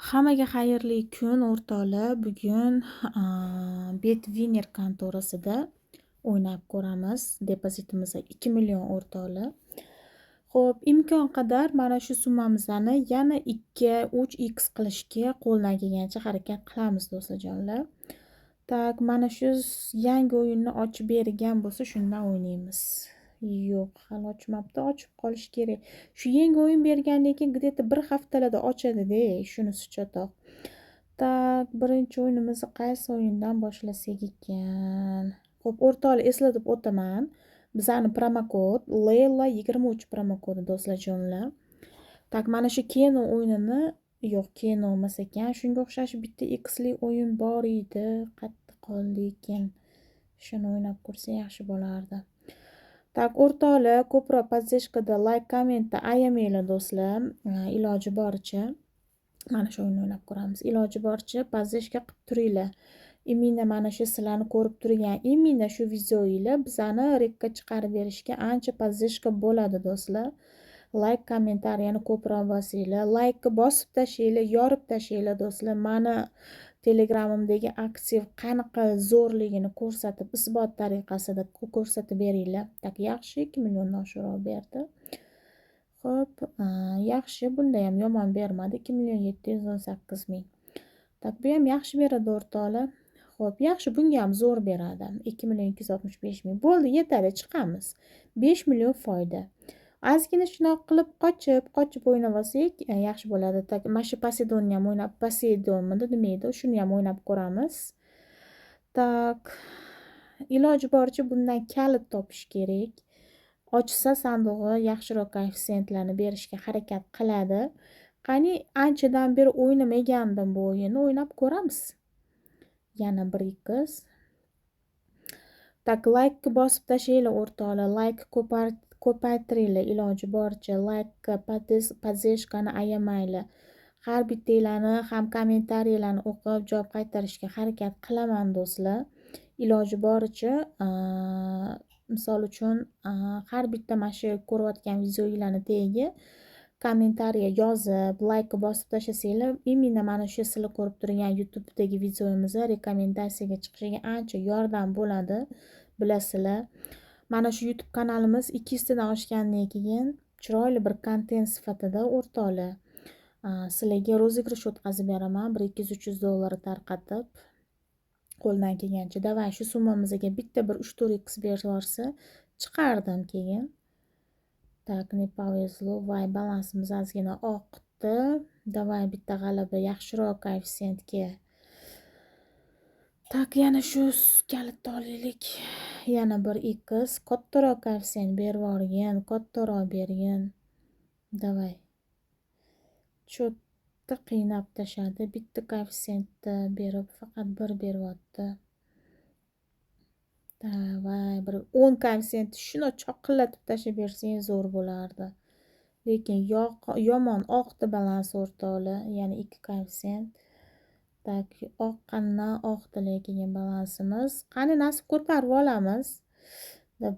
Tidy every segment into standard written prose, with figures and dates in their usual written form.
Hammaga xayrli kun o'rtoqlar. Bugun Betwiner kontorasida o'ynab ko'ramiz. Depozitimiz 2 million o'rtoqlar. Xo'p, imkon qadar mana shu summamizni yana 2-3x qilishga qo'ldan kelgancha harakat qilamiz do'stlarjonlar. Tak, mana shu yangi o'yinni ochib bergan bo'lsa, shundan o'ynaymiz. Yo'q, hali ochmabdi, ochib qolish kerak. Shu yangi o'yin bergandan keyin где-то bir haftalarda ochadi-da, shunisi chatoq. Tak, birinchi o'yinimizni qaysi o'yindan boshlasak ekan? Xo'p, o'rtoqlar, eslatib o'taman. Bizani promokod Layla 23 promokodi do'stlarjonlar. Tak, mana shu Keno o'yinini, yo'q, Keno emas ekan. Shunga o'xshash bitta X'li o'yin bor edi. Qayerda qoldi ekan? Shuni o'ynab ko'rsa yaxshi bo'lardi. Tak, o'rtoqlar, ko'proq podдержкада like, kommentda ayamanglar do'stlar. Iloji boricha mana shu o'yinni o'ynab ko'ramiz. Iloji boricha podдержка qilib turinglar. Imina mana shu sizlarni ko'rib turgan imina shu videoylar bizani rekka chiqarib berishga ancha podдержка bo'ladi do'stlar. Like, kommentariyani ko'proq bosinglar. Like bosib tashlaylar, yorib tashlaylar do'stlar. Mani Telegramimdagi aktiv qanaqa zo'rligini ko'rsatib, isbot tariqasida ko'rsatib beringlar. Tak, yaxshi 2 milliondan oshiqroq berdi. Xo'p, yaxshi, bunda ham yomon bermadi. 2 million 718 ming. Tak, bu ham yaxshi beradi o'rtoqlar. Xo'p, yaxshi, bunga ham zo'r beradi. 2 million 265 ming. Bo'ldi, yetadi, chiqamiz. 5 million foyda. Ozgina shunaqa qilib qochib o'ynab olsak, yaxshi bo'ladi. Tak, mana shu Poseidonni ham o'ynab, Poseidonmidi, nima edi? Shuni ham o'ynab ko'ramiz. Tak, iloji boricha bundan kalit topish kerak. Ochsa sandig'i yaxshiroq koeffitsiyentlarni berishga harakat qiladi. Qani, anchadan beri o'ynamagandim bu o'yinni, o'ynab ko'ramiz. Yana 1x. Tak, like bosib tashlaylar o'rtoqlar. Like ko'paytiringlar iloji boricha. Like podдержкani ayamaylar. Har bittanglarni ham kommentariylarni o'qib javob qaytarishga harakat qilaman do'stlar. Iloji boricha, misol uchun, har bitta mana shu ko'rayotgan videolarni tagiga kommentariya yozib, like bosib tashlasanglar, imina mana shu sizlar ko'rib turgan YouTube'dagi videomizni rekomendatsiyaga chiqishiga ancha yordam bo'ladi, bilasizlar. Mana shu YouTube kanalimiz 200 dan oshgandan keyin chiroyli bir kontent sifatida o'rtoqlar, sizlarga rozыгрыш o'tkazib beraman, 100-200-300 dollar tarqatib. Qo'ldan kelgancha davay shu summamizga bitta bir 3-4x bersa chiqardim keyin. Так, не повезло. Voy, balansimiz ozgina oqdi. Davay bitta g'alaba yaxshiroq koeffitsiyentga. Tak, yana shu kalitni olaylik. Yana bir x kattaroq koeffitsiyent berib yuborgan, kattaroq bergan. Davay. Cho'tta qiynab tashadi. Bitta koeffitsiyentni berib faqat bir beryapti. Davay, bir 10 koeffitsiyent shuni choqillatib tashib bersang zo'r bo'lardi. Lekin yomon oqdi balans o'rtoqlar, ya'ni 2 koeffitsiyent. Tak, oqqandan oqdi lekin balansimiz. Qani, nasib ko'tarib olamiz.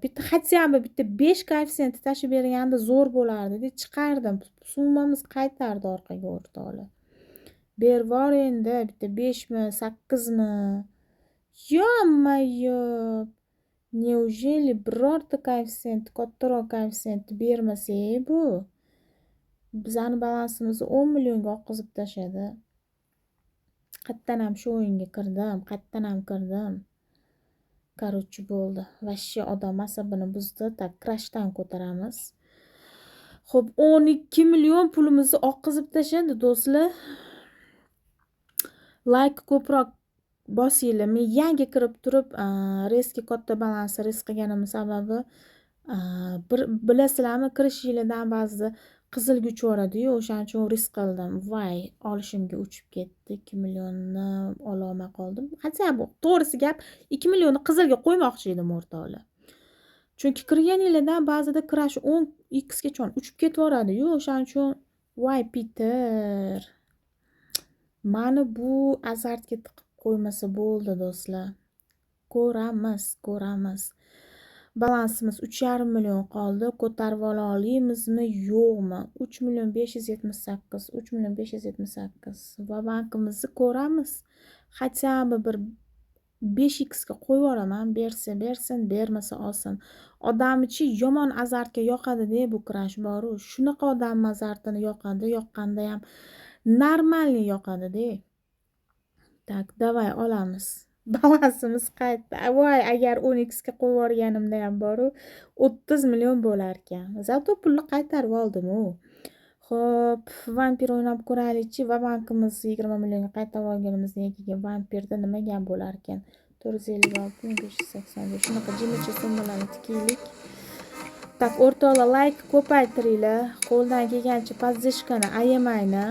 Bitta хотя бы bitta 5 koeffitsiyent tashib berganda zo'r bo'lardi, chiqardim. Summamiz qaytardi orqaga o'rtoqlar. Bervor endi bitta 5 mi, 8 mi? Yo-mayo. Неужели birorta koeffitsiyent, kattaroq koeffitsiyent bermasa bu? Bizani balansimizni 10 millionga oqizib tashadi. Qayerdan ham shu o'yinga kirdim. Короче, bo'ldi. Vashshi odam asabini buzdi. Tak, crashdan ko'taramiz. Xo'p, 12 million pulimizni oqizib tashadi do'stlar. Like ko'proq bosinglar. Men yangi kirib turib, riski katta balans risk qilganim sababi, bilasizlarmi, kirishinglardan ba'zi qizilga uchaveradi-yu, o'shaning uchun risk qildim. Voy, olishimga uchib ketdi. 2 millionni ololmay qoldim. Hatto bu to'g'risi gap, 2 millionni qizilga qo'ymoqchi edim o'rtoqlar. Chunki kirganinglardan ba'zida crash 10x gacha uchib ketaveradi-yu, o'shaning uchun voy Peter. Mani bu azartga tiqib qo'ymasa bo'ldi do'stlar. Ko'ramiz. Balansimiz 3,5 million qoldi. Ko'tarib ola olamizmi, yo'qmi? 3,578,000, 3,578,000 va bankimizni ko'ramiz. Хотя бы bir 5x ga qo'yib yuboraman. Bersa bersin, bermasa olsin. Odamchi yomon azartga yoqadi-da, bu kurash boru. Shunaqa odam azartini yoqadi, yoqqanda ham normalniy yoqadi-da. Tak, davay olamiz. Balansimiz qaytdi. Voy, agar 10x ga qo'yib yuborganimda ham boru 30 million bo'lar ekan. Zato pulni qaytarib oldim-ku. Xo'p, vampir o'ynab ko'raylikchi. Va bankimiz 20 millionga qaytarib olganimizdan keyin vampirda nima gap bo'lar ekan? 456,585 shunaqa jimichi summalarni tikaylik. Tak, o'rtoqlar, like ko'paytiringlar. Qo'ldan kelgancha podдержкani ayamayni.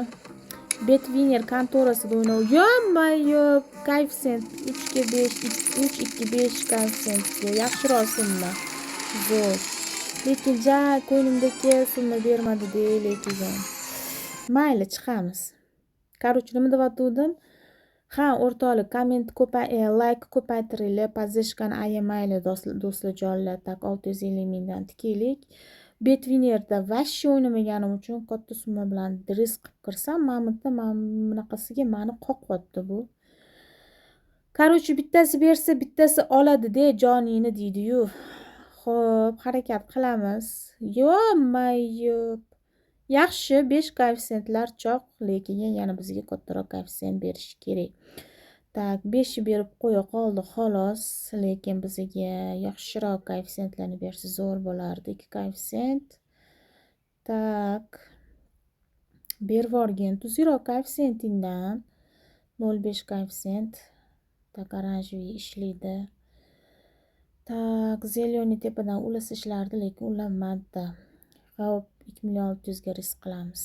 Betwiner kontorasida o'ynab. Yo-mayo, koeffitsient 3 ga 5, 3,25 koeffitsiyentga yaxshiroq summa. Zo'r. Lekin ko'nglimdagi summa bermadi-da, lekin. Mayli, chiqamiz. Короче, nima deyotgandim? Ha, o'rtoqlar, komment like ko'paytiringlar, podдержкani ayamayli do'stlarjonlar. Tak, 650 mingdan tikaylik. Betwinerda vashshi o'ynamaganim uchun katta summa bilan risk qilib kirsam, mana bunaqasiga meni qoqyapti bu. Короче, bittasi bersa, bittasi oladi-da, joningni deydi-yu. Xo'p, harakat qilamiz. Yo-mayo. Yaxshi, 5 koeffitsiyentlar choq, lekin yana bizga kattaroq koeffitsiyent berish kerak. Tak, 5 berib qo'ya qoldi xolos, lekin bizga yaxshiroq koeffitsiyentlarni bersa zo'r bo'lardi. 2 koeffitsiyent. Tak. Berib yuborgin. Tuzroq koeffitsiyentingdan 0,5 koeffitsiyent. Tak, oranjiy ishlaydi. Tak, zeleniy tepadan ulasa ishlardi, lekin ulanmadi. Xo'p, 2,600,000 ga risk qilamiz.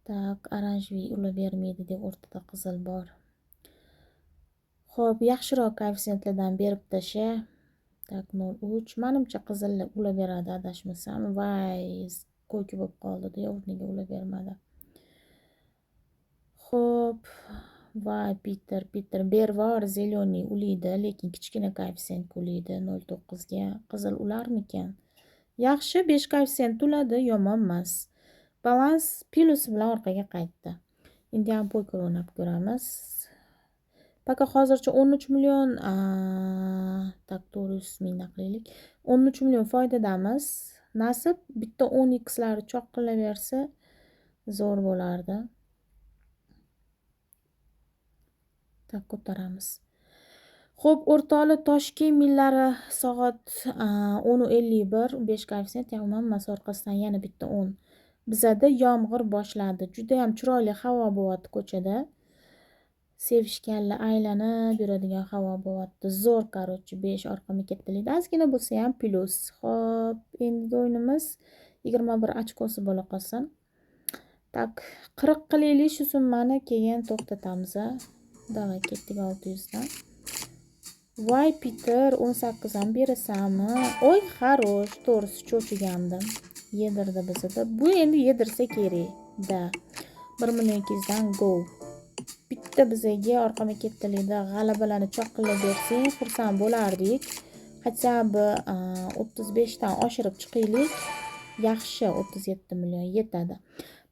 Tak, oranjiy ula bermaydi deb o'rtada qizil bor. Xo'p, yaxshiroq koeffitsiyentlardan berib tasha. Tak, 0,3. Menimcha qizillar ula beradi, adashmasam. Voy, ko'ki bo'lib qoldi-da, o'rniga ula bermadi. Xo'p, voy, Peter bervor, zeleniy ulaydi, lekin kichkina koeffitsiyent ulaydi 0,9 ga. Qizil ularmikan? Yaxshi, 5 koeffitsiyent uladi, yomon emas. Balans plus bilan orqaga qaytdi. Endi ham poker o'ynab ko'ramiz. Paka hozircha 13 million, tak, 400 mingdan qilaylik. 13 million foydadamiz. Nasib bitta 10x lari choq qilaversa zo'r bo'lardi. Tak, ko'taramiz. Xo'p, o'rtoqlar, Toshkent millari soat 10:51, 5 koeffitsiyent yomon emas, orqasidan yana bitta 10. Bizada yomg'ir boshladi. Juda ham chiroyli havo bo'lyapti ko'chada. Sevishganlar aylanib yuradigan havo bo'lyapti. Zo'r, короче, 5 orqama ketdilik. Ozgina bo'lsa ham plus. Xo'p, endi o'yinimiz 21 ochkosi bo'la qolsin. Tak, 40 qilaylik shu summani, keyin to'xtatamiz. Davay, ketdik 600 dan. Voy, Peter, 18 ham berasanmi? Oy, xarosh, to'g'risi cho'chigandim. Yedirdi bizda. Bu endi yedirsa kerak. Da. 1,200,000 dan go. Bitta bizaga orqama ketdilikda g'alabalarni choqqilab bersang, xursand bo'lardik. Хотя бы 35 dan oshirib chiqaylik. Yaxshi, 37 million yetadi.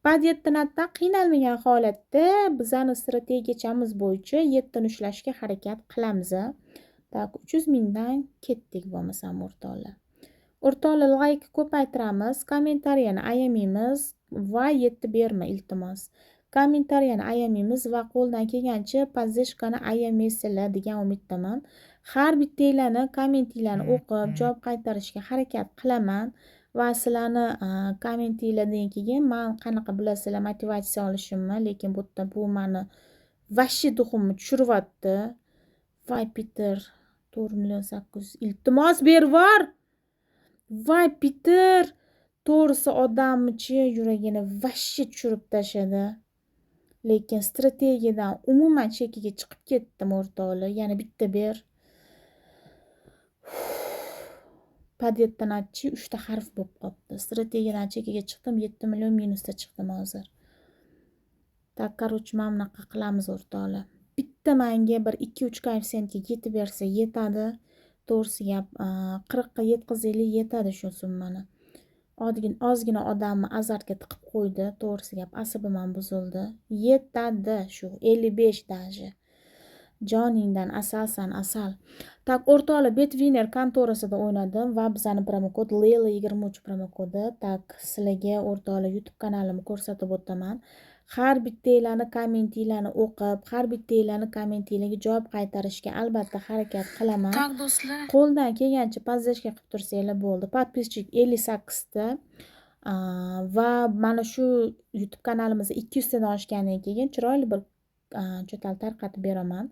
Padiyatdan qiynalmagan holatda bizani strategiyachamiz bo'yicha 7 ushlashga harakat qilamiz. Tak, 300 mingdan ketdik bo'lmasam o'rtoqlar. O'rtoqlar, like ko'paytiramiz, kommentariyani ayamaymiz va 7 berma iltimos. Kommentariyani ayamaymiz va qo'ldan kelgancha podдержкani ayamaysizlar degan umiddaman. Har bittanglarni kommentinglarni o'qib, javob qaytarishga harakat qilaman. Va sizlarni kommentinglardan keyin men qanaqa bilasizlar motivatsiya olishimni, lekin bu meni vashshi duximni tushiryapti. Voy, Peter, 4,800,000 iltimos bervor. Voy, Peter, to'g'risi odamchi yuragini vashshi tushirib tashadi. Lekin strategiyadan umuman chekiga chiqib ketdim o'rtoqlar. Yana bitta ber. Padiyatdan 3 ta harf bo'lib qoldi. Strategiyadan chekiga chiqdim, 7 million minusda chiqdim hozir. Tak, короче, mana bunaqa qilamiz o'rtoqlar. Bitta menga bir 2-3 koeffitsiyentga yetib bersa yetadi. to'g'risi gap 40 ga yetkazaylik, yetadi shu summani. Ozgina odamni azartga tiqib qo'ydi, to'g'risi gap asabim ham buzildi. Yetadi shu 55 даже. Joningdan asalsan, asal. Tak, o'rtoqlar, Betwiner kontorasida o'ynadim va bizani promokod Layla23 promokodi. Tak, sizlarga o'rtoqlar YouTube kanalimni ko'rsatib o'taman. Har bittanglarni kommentinglarni o'qib, har bittanglarni kommentinglarga javob qaytarishga albatta harakat qilaman. Tak, do'stlar. Qo'ldan kelgancha pozdashga qilib tursanglar bo'ldi. Podpischik 58 ta. Va mana shu YouTube kanalimizda 200 tadan oshgandan keyin chiroyli bir cho'tal tarqatib beraman.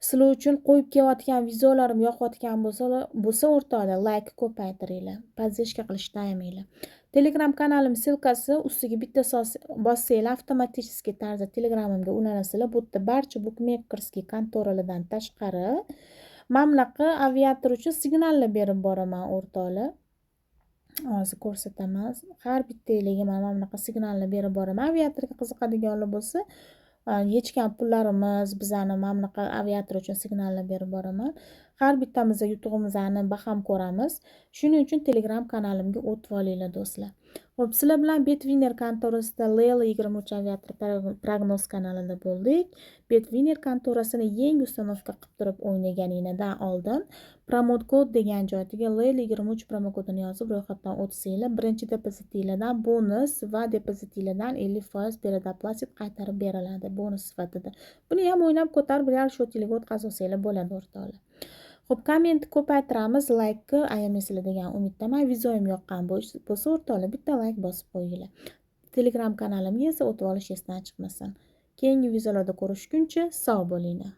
Sizlar uchun qo'yib kelayotgan videolarim yoqayotgan bo'lsa o'rtoqlar, like ko'paytiringlar. Pozdashga qilishni ayamanglar. Telegram kanalim silkasi ustiga bitta bossanglar avtomatik tarzda Telegramimga ulanasizlar. Bu yerda barcha bukmekerskiy kontoralardan tashqari mamlaqa aviator uchun signallar berib boraman o'rtoqlar. Hozir ko'rsataman. Har bittanglarga mana bunaqa signallar berib boraman. Aviatorga qiziqadiganlar bo'lsa, yechgan pullarimiz bizani mana bunaqa aviator uchun signallar berib boraman. Har bittamizda yutug'imizni baham ko'ramiz. Shuning uchun Telegram kanalimga o'tib olinglar do'stlar. Xo'p, sizlar bilan Betwiner kontorasida Layla23 aviator prognoz kanalida bo'ldik. Betwiner kontorasini yangi ustanovka qilib turib o'ynaganingizdan oldin promokod degan joyga Layla23 promokodini yozib ro'yxatdan o'tsanglar, birinchi depozitinglardan bonus va depozitinglardan 50% peredoplastik qaytarib beriladi bonus sifatida. Buni ham o'ynab ko'tarib real shotinglarga o'tkazib olsanglar bo'ladi o'rtoqlar. Xo'p, komment ko'paytiramiz, like ayamaysizlar degan umiddaman. Videoim yoqqan bo'lsa o'rtoqlar, bitta like bosib qo'yinglar. Telegram kanalimga esa o'tib olish esdan chiqmasin. Keyingi videolarda ko'rishguncha sog' bo'linglar.